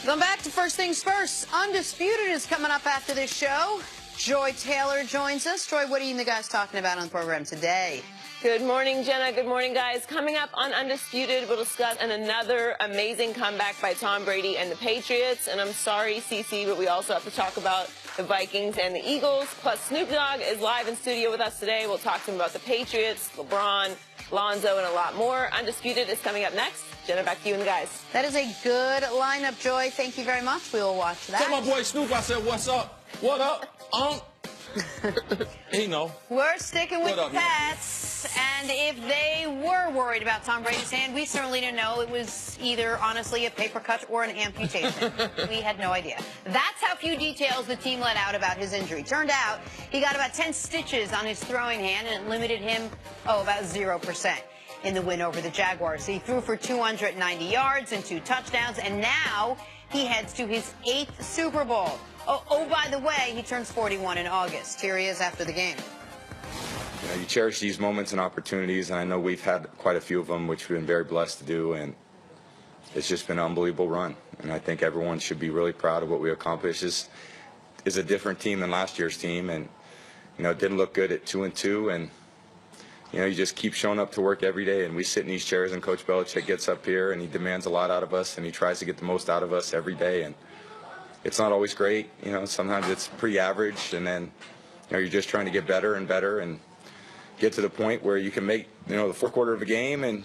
Going back to first things first, Undisputed is coming up after this show. Joy Taylor joins us. Joy, what are you and the guys talking about on the program today? Good morning, Jenna. Good morning, guys. Coming up on Undisputed, we'll discuss another amazing comeback by Tom Brady and the Patriots. And I'm sorry, CC, but we also have to talk about the Vikings and the Eagles. Plus, Snoop Dogg is live in studio with us today. We'll talk to him about the Patriots, LeBron, Lonzo, and a lot more. Undisputed is coming up next. Jenna, back to you and the guys. That is a good lineup, Joy. Thank you very much. We will watch that. Tell my boy Snoop I said, what's up? What up? He know. We're sticking with the Pats, and if they were worried about Tom Brady's hand, we certainly didn't know it was either, honestly, a paper cut or an amputation. We had no idea. That's how few details the team let out about his injury. Turned out he got about 10 stitches on his throwing hand, and it limited him, about 0%. In the win over the Jaguars. He threw for 290 yards and 2 touchdowns, and now he heads to his 8th Super Bowl. Oh, by the way, he turns 41 in August. Here he is after the game. You know, you cherish these moments and opportunities, and I know we've had quite a few of them, which we've been very blessed to do, and it's just been an unbelievable run. And I think everyone should be really proud of what we accomplished. This is a different team than last year's team, and you know, it didn't look good at 2-2, and you know, you just keep showing up to work every day, and we sit in these chairs, and Coach Belichick gets up here, and he demands a lot out of us, and he tries to get the most out of us every day, and it's not always great. You know, sometimes it's pretty average, and then, you know, you're just trying to get better and better and get to the point where you can make, you know, the fourth quarter of a game and,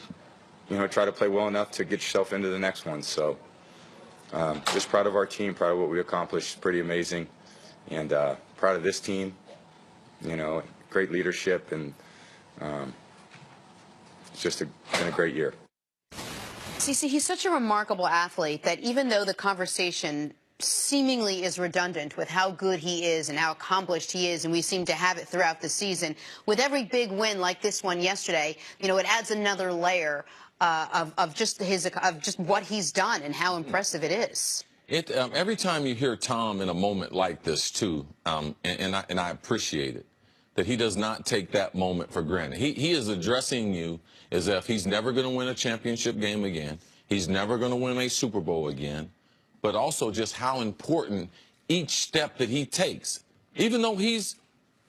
you know, try to play well enough to get yourself into the next one. So just proud of our team, proud of what we accomplished. Pretty amazing, and proud of this team. You know, great leadership, and it's just been a great year. See, he's such a remarkable athlete that even though the conversation seemingly is redundant with how good he is and how accomplished he is, and we seem to have it throughout the season, with every big win like this one yesterday, you know, it adds another layer of just what he's done and how impressive it is. Every time you hear Tom in a moment like this, too, and I appreciate it, that he does not take that moment for granted. He is addressing you as if he's never going to win a championship game again. He's never going to win a Super Bowl again. But also just how important each step that he takes, even though he's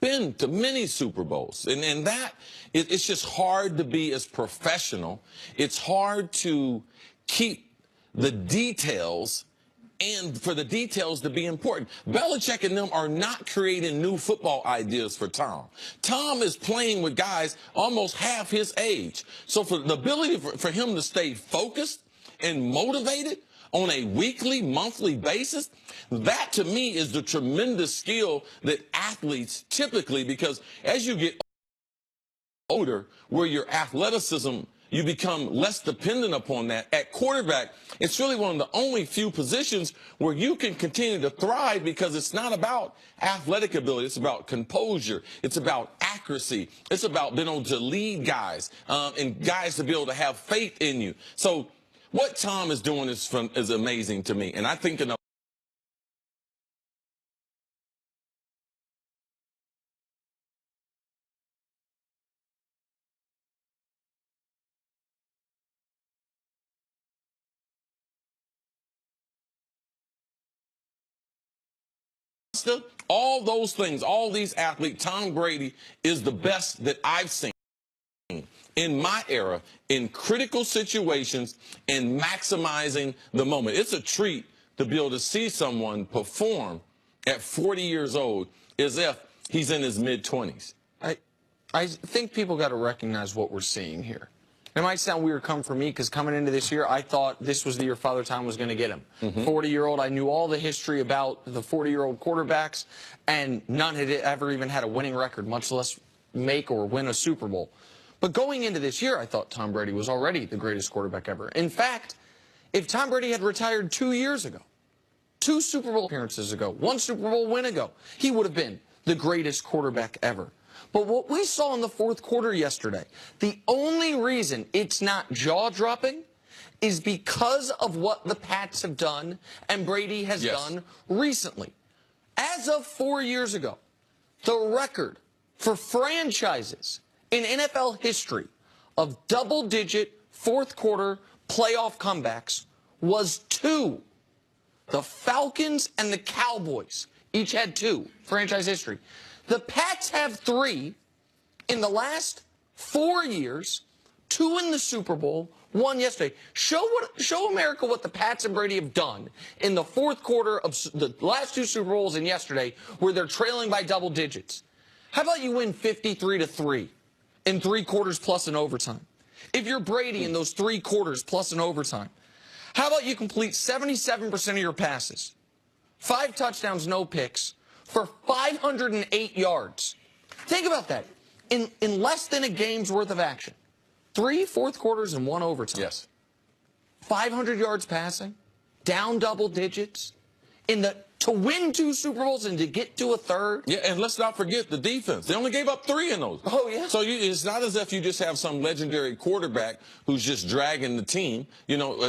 been to many Super Bowls. And that, it's just hard to be as professional. It's hard to keep the details and for the details to be important. Belichick and them are not creating new football ideas for Tom. Tom is playing with guys almost half his age. So for the ability for him to stay focused and motivated on a weekly, monthly basis, that to me is the tremendous skill that athletes typically, because as you get older, where your athleticism, you become less dependent upon that. At quarterback, it's really one of the only few positions where you can continue to thrive, because it's not about athletic ability. It's about composure. It's about accuracy. It's about being able to lead guys and guys to be able to have faith in you. So what Tom is doing is amazing to me. And I think all those things, all these athletes, Tom Brady is the best that I've seen in my era, in critical situations and maximizing the moment. It's a treat to be able to see someone perform at 40 years old as if he's in his mid-20s. I think people got to recognize what we're seeing here. It might sound weird coming from me, because coming into this year, I thought this was the year Father Time was going to get him. 40-year-old, I knew all the history about the 40-year-old quarterbacks, and none had ever even had a winning record, much less make or win a Super Bowl. But going into this year, I thought Tom Brady was already the greatest quarterback ever. In fact, if Tom Brady had retired 2 years ago, 2 Super Bowl appearances ago, 1 Super Bowl win ago, he would have been the greatest quarterback ever. But what we saw in the fourth quarter yesterday, the only reason it's not jaw-dropping is because of what the Pats have done and Brady has done recently. As of 4 years ago, the record for franchises in NFL history of double-digit fourth-quarter playoff comebacks was 2. The Falcons and the Cowboys each had 2, franchise history. The Pats have 3 in the last 4 years, 2 in the Super Bowl, 1 yesterday. Show America what the Pats and Brady have done in the fourth quarter of the last 2 Super Bowls and yesterday, where they're trailing by double digits. How about you win 53-3 in 3 quarters plus an overtime? If you're Brady in those 3 quarters plus an overtime, how about you complete 77% of your passes, 5 touchdowns, no picks, for 508 yards? Think about that. In less than a game's worth of action. 3 fourth quarters and 1 overtime. Yes. 500 yards passing, down double digits, to win 2 Super Bowls and to get to a third. Yeah, and let's not forget the defense. They only gave up 3 in those. Oh, yeah. So it's not as if you just have some legendary quarterback who's just dragging the team. You know,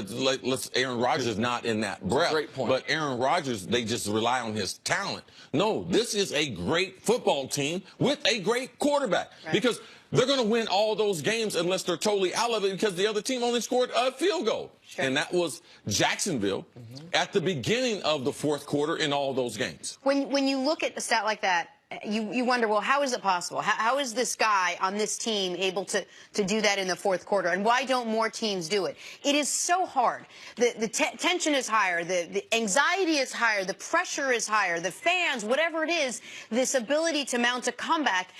Aaron Rodgers is not in that breath. Great point. But Aaron Rodgers, they just rely on his talent. No, this is a great football team with a great quarterback. Right. Because they're going to win all those games unless they're totally out of it, because the other team only scored a field goal. Sure. And that was Jacksonville at the beginning of the fourth quarter in all those games. When you look at a stat like that, you wonder, well, how is it possible? How is this guy on this team able to do that in the fourth quarter? And why don't more teams do it? It is so hard. The tension is higher. The anxiety is higher. The pressure is higher. The fans, whatever it is, this ability to mount a comeback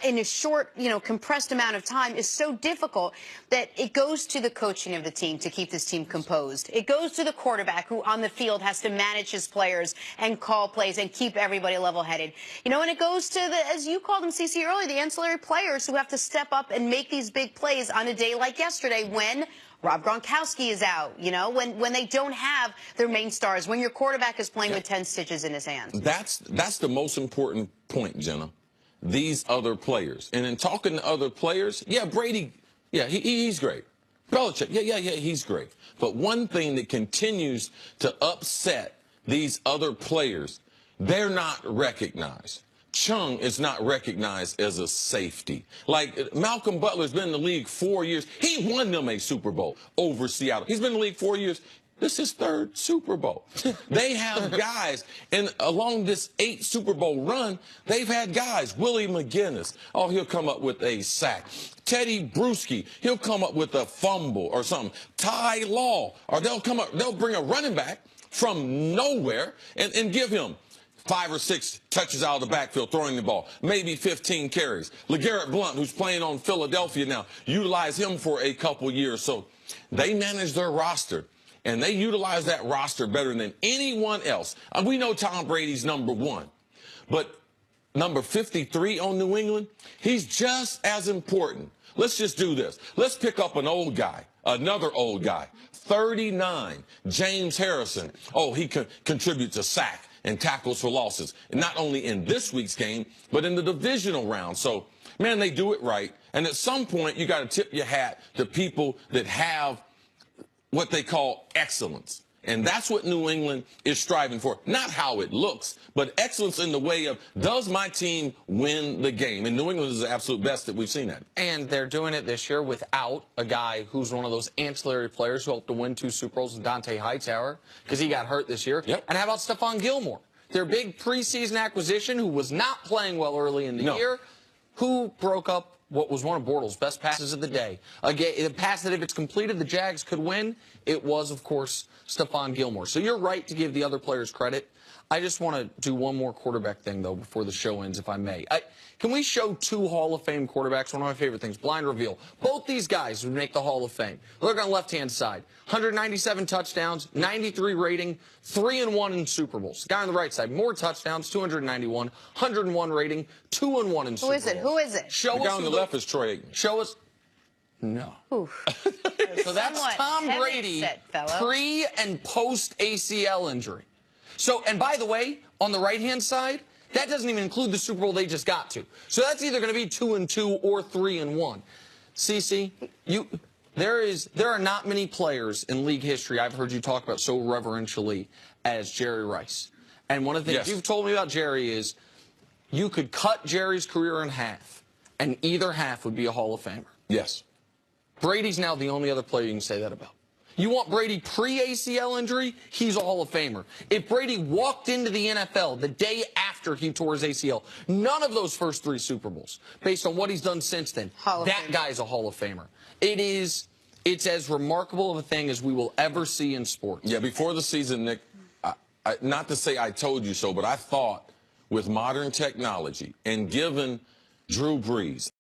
in a short, compressed amount of time is so difficult that it goes to the coaching of the team to keep this team composed. It goes to the quarterback, who on the field has to manage his players and call plays and keep everybody level-headed. And it goes to as you called them, CC, earlier, the ancillary players who have to step up and make these big plays on a day like yesterday when Rob Gronkowski is out, when they don't have their main stars, when your quarterback is playing with 10 stitches in his hands. That's the most important point, Jenna. These other players. And in talking to other players, yeah, Brady, yeah, he's great. Belichick, yeah, he's great. But one thing that continues to upset these other players, they're not recognized. Chung is not recognized as a safety. Like, Malcolm Butler's been in the league 4 years. He won them a Super Bowl over Seattle. He's been in the league 4 years. This is his 3rd Super Bowl. They have guys, and along this 8 Super Bowl run, they've had guys. Willie McGinnis, he'll come up with a sack. Teddy Bruschi, he'll come up with a fumble or something. Ty Law, or they'll bring a running back from nowhere and give him 5 or 6 touches out of the backfield, throwing the ball, maybe 15 carries. LeGarrette Blount, who's playing on Philadelphia now, utilize him for a couple years. So they manage their roster, and they utilize that roster better than anyone else. We know Tom Brady's number 1, but number 53 on New England, he's just as important. Let's just do this. Let's pick up an old guy, another old guy, 39, James Harrison. He contributes a sack and tackles for losses, and not only in this week's game, but in the divisional round. So, man, they do it right. And at some point, you got to tip your hat to people that have what they call excellence. And that's what New England is striving for. Not how it looks, but excellence in the way of, does my team win the game? And New England is the absolute best that we've seen that. And they're doing it this year without a guy who's one of those ancillary players who helped to win 2 Super Bowls, Dante Hightower, because he got hurt this year. Yep. And how about Stephon Gilmore, their big preseason acquisition, who was not playing well early in the year, who broke up what was one of Bortles' best passes of the day. A pass that, if it's completed, the Jags could win. It was, of course, Stephon Gilmore. So you're right to give the other players credit. I just want to do one more quarterback thing, though, before the show ends, if I may. Can we show 2 Hall of Fame quarterbacks? One of my favorite things, blind reveal. Both these guys would make the Hall of Fame. Look on the left-hand side. 197 touchdowns, 93 rating, 3-1 in Super Bowls. The guy on the right side, more touchdowns, 291, 101 rating, 2-1 in Super Bowls. Who is it? The guy on the left is Troy Aikman. Show us. No. So that's Tom Brady pre- and post-ACL injury. So, and by the way, on the right-hand side, that doesn't even include the Super Bowl they just got to. So that's either going to be 2-2 or 3-1. CC, there are not many players in league history I've heard you talk about so reverentially as Jerry Rice. And one of the things you've told me about Jerry is you could cut Jerry's career in half, and either half would be a Hall of Famer. Yes. Brady's now the only other player you can say that about. You want Brady pre-ACL injury? He's a Hall of Famer. If Brady walked into the NFL the day after he tore his ACL, none of those first 3 Super Bowls, based on what he's done since then, that guy's a Hall of Famer. It's as remarkable of a thing as we will ever see in sports. Yeah, before the season, Nick, not to say I told you so, but I thought with modern technology and given Drew Brees,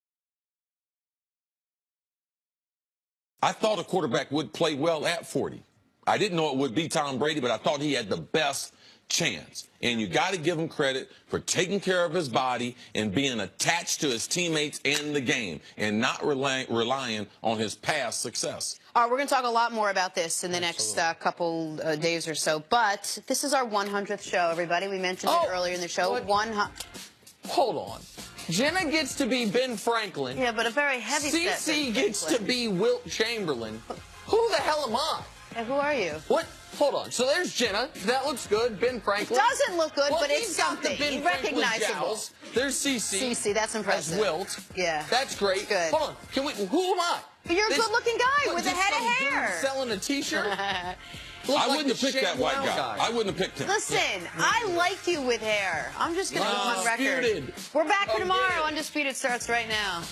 I thought a quarterback would play well at 40. I didn't know it would be Tom Brady, but I thought he had the best chance. And you got to give him credit for taking care of his body and being attached to his teammates and the game and not relying on his past success. All right, we're going to talk a lot more about this in the next couple days or so. But this is our 100th show, everybody. We mentioned it earlier in the show. Hold on. Jenna gets to be Ben Franklin. Yeah, but a very heavy set. CC gets to be Wilt Chamberlain. Who the hell am I? And who are you? What? Hold on. So there's Jenna. That looks good. Ben Franklin. It doesn't look good, well, but it's something. Recognizable. There's CC. CC, that's impressive. There's Wilt. Yeah. That's great. Good. Hold on. Who am I? You're a good-looking guy with a head of hair. Selling a T-shirt? I wouldn't have picked that white guy. I wouldn't have picked him. Listen, I like you with hair. I'm just going to go on record. Undisputed. We're back for tomorrow. Undisputed starts right now.